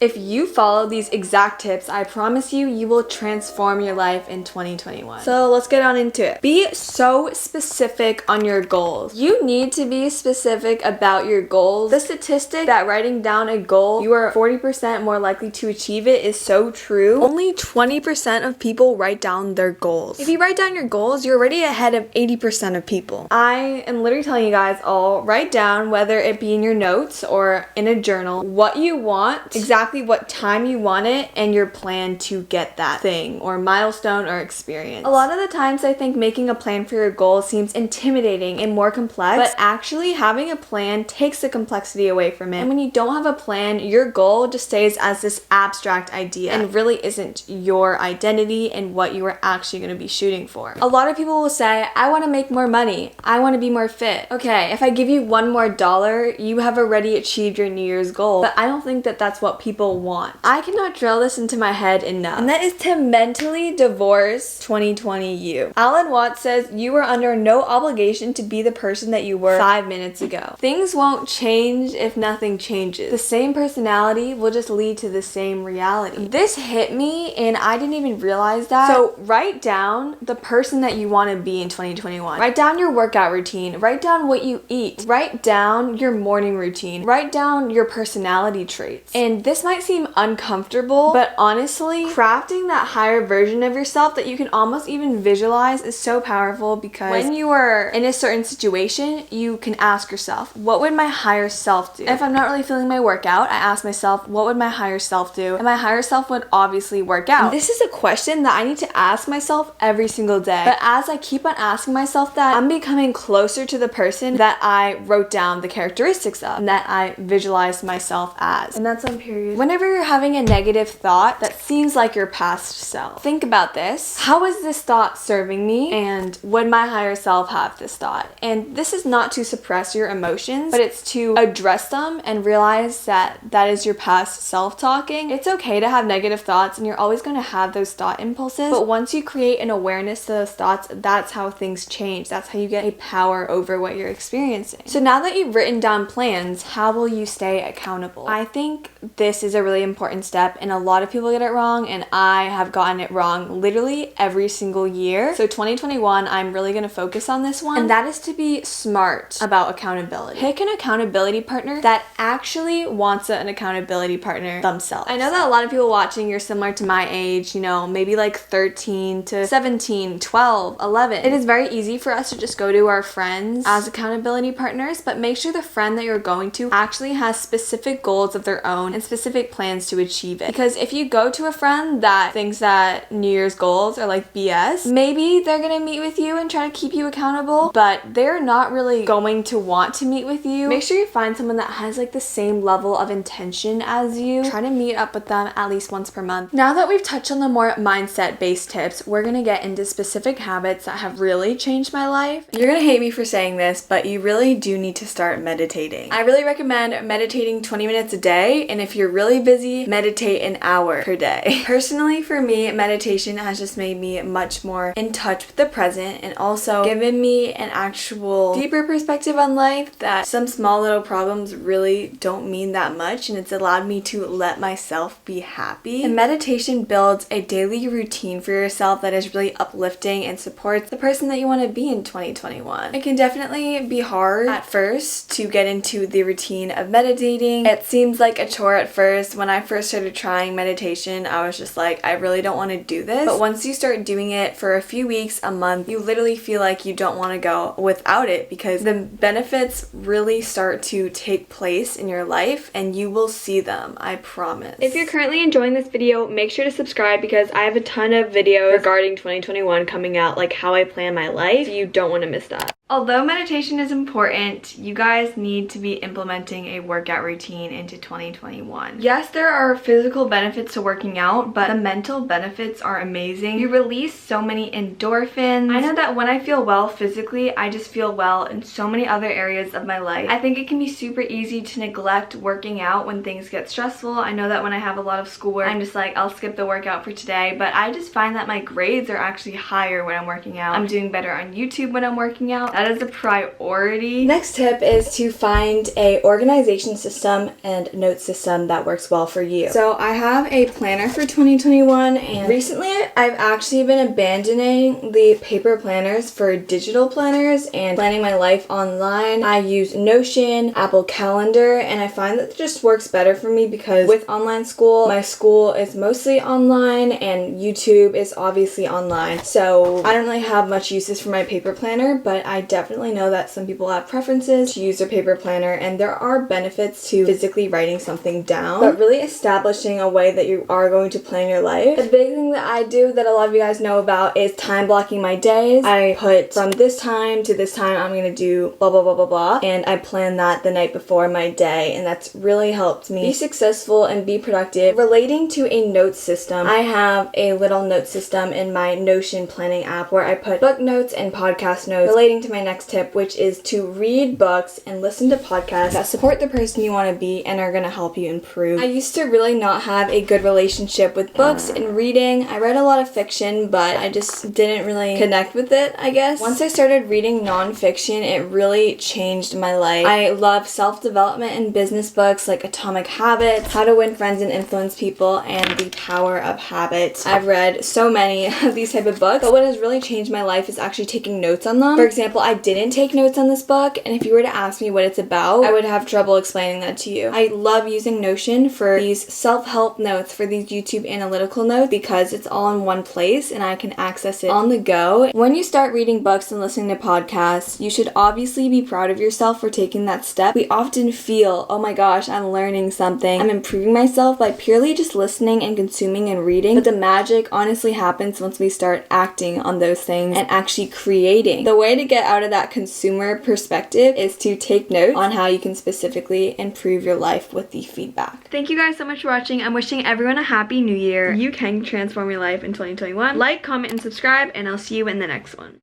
If you follow these exact tips, I promise you, you will transform your life in 2021. So let's get on into it. Be so specific on your goals. You need to be specific about your goals. The statistic that writing down a goal, you are 40% more likely to achieve it is so true. Only 20% of people write down their goals. If you write down your goals, you're already ahead of 80% of people. I am literally telling you guys all, write down, whether it be in your notes or in a journal, what you want, exactly what time you want it, and your plan to get that thing or milestone or experience. A lot of the times I think making a plan for your goal seems intimidating and more complex, but actually having a plan takes the complexity away from it. And when you don't have a plan, your goal just stays as this abstract idea and really isn't your identity and what you are actually going to be shooting for. A lot of people will say, I want to make more money. I want to be more fit. Okay, if I give you $1 more, you have already achieved your New Year's goal. But I don't think that that's what people want. I cannot drill this into my head enough. And that is to mentally divorce 2020 you. Alan Watts says you are under no obligation to be the person that you were 5 minutes ago. Things won't change if nothing changes. The same personality will just lead to the same reality. This hit me and I didn't even realize that. So write down the person that you want to be in 2021. Write down your workout routine. Write down what you eat. Write down your morning routine. Write down your personality traits. And this might seem uncomfortable, but honestly, crafting that higher version of yourself that you can almost even visualize is so powerful, because when you are in a certain situation, you can ask yourself, what would my higher self do? If I'm not really feeling my workout, I ask myself, what would my higher self do? And my higher self would obviously work out. And this is a question that I need to ask myself every single day. But as I keep on asking myself that, I'm becoming closer to the person that I wrote down the characteristics of and that I visualized myself as. And that's on period. Whenever you're having a negative thought that seems like your past self, think about this. How is this thought serving me? And would my higher self have this thought? And this is not to suppress your emotions, but it's to address them and realize that that is your past self talking. It's okay to have negative thoughts, and you're always going to have those thought impulses. But once you create an awareness to those thoughts, that's how things change. That's how you get a power over what you're experiencing. So now that you've written down plans, how will you stay accountable? I think this is a really important step, and a lot of people get it wrong, and I have gotten it wrong literally every single year. So 2021, I'm really going to focus on this one, and that is to be smart about accountability. Pick an accountability partner that actually wants an accountability partner themselves. I know that a lot of people watching, you're similar to my age, you know, maybe like 13 to 17, 12, 11. It is very easy for us to just go to our friends as accountability partners, but make sure the friend that you're going to actually has specific goals of their own and specific plans to achieve it. Because if you go to a friend that thinks that New Year's goals are like BS, maybe they're gonna meet with you and try to keep you accountable, but they're not really going to want to meet with you. Make sure you find someone that has like the same level of intention as you. Try to meet up with them at least once per month. Now that we've touched on the more mindset-based tips, we're gonna get into specific habits that have really changed my life. You're gonna hate me for saying this, but you really do need to start meditating. I really recommend meditating 20 minutes a day, and if you're really busy, meditate an hour per day. Personally, for me, meditation has just made me much more in touch with the present, and also given me an actual deeper perspective on life, that some small little problems really don't mean that much, and it's allowed me to let myself be happy. And meditation builds a daily routine for yourself that is really uplifting and supports the person that you want to be in 2021. It can definitely be hard at first to get into the routine of meditating. It seems like a chore at first. When I first started trying meditation, I was just like, I really don't want to do this. But once you start doing it for a few weeks, a month, you literally feel like you don't want to go without it, because the benefits really start to take place in your life and you will see them, I promise. If you're currently enjoying this video, make sure to subscribe, because I have a ton of videos regarding 2021 coming out, like how I plan my life. You don't want to miss that. Although meditation is important, you guys need to be implementing a workout routine into 2021. Yes, there are physical benefits to working out, but the mental benefits are amazing. You release so many endorphins. I know that when I feel well physically, I just feel well in so many other areas of my life. I think it can be super easy to neglect working out when things get stressful. I know that when I have a lot of schoolwork, I'm just like, I'll skip the workout for today, but I just find that my grades are actually higher when I'm working out. I'm doing better on YouTube when I'm working out. That is a priority. Next tip is to find a organization system and note system that works well for you. So I have a planner for 2021, and recently I've actually been abandoning the paper planners for digital planners and planning my life online. I use Notion, Apple Calendar, and I find that it just works better for me because with online school, my school is mostly online and YouTube is obviously online. So I don't really have much uses for my paper planner, but I definitely know that some people have preferences to use their paper planner, and there are benefits to physically writing something down, but really establishing a way that you are going to plan your life. The big thing that I do that a lot of you guys know about is time blocking my days. I put from this time to this time I'm gonna do blah blah blah blah blah, and I plan that the night before my day, and that's really helped me be successful and be productive. Relating to a note system, I have a little note system in my Notion planning app where I put book notes and podcast notes relating to my next tip, which is to read books and listen to podcasts that support the person you want to be and are going to help you improve. I used to really not have a good relationship with books and reading. I read a lot of fiction, but I just didn't really connect with it, I guess. Once I started reading nonfiction, it really changed my life. I love self-development and business books like Atomic Habits, How to Win Friends and Influence People, and The Power of Habit. I've read so many of these type of books, but what has really changed my life is actually taking notes on them. For example, I didn't take notes on this book, and if you were to ask me what it's about, I would have trouble explaining that to you. I love using Notion for these self-help notes, for these YouTube analytical notes, because it's all in one place and I can access it on the go. When you start reading books and listening to podcasts, you should obviously be proud of yourself for taking that step. We often feel, oh my gosh, I'm learning something, I'm improving myself by purely just listening and consuming and reading, but the magic honestly happens once we start acting on those things and actually creating. The way to get out of that consumer perspective is to take notes on how you can specifically improve your life with the feedback. Thank you guys so much for watching. I'm wishing everyone a happy new year. You can transform your life in 2021. Like, comment, and subscribe, and I'll see you in the next one.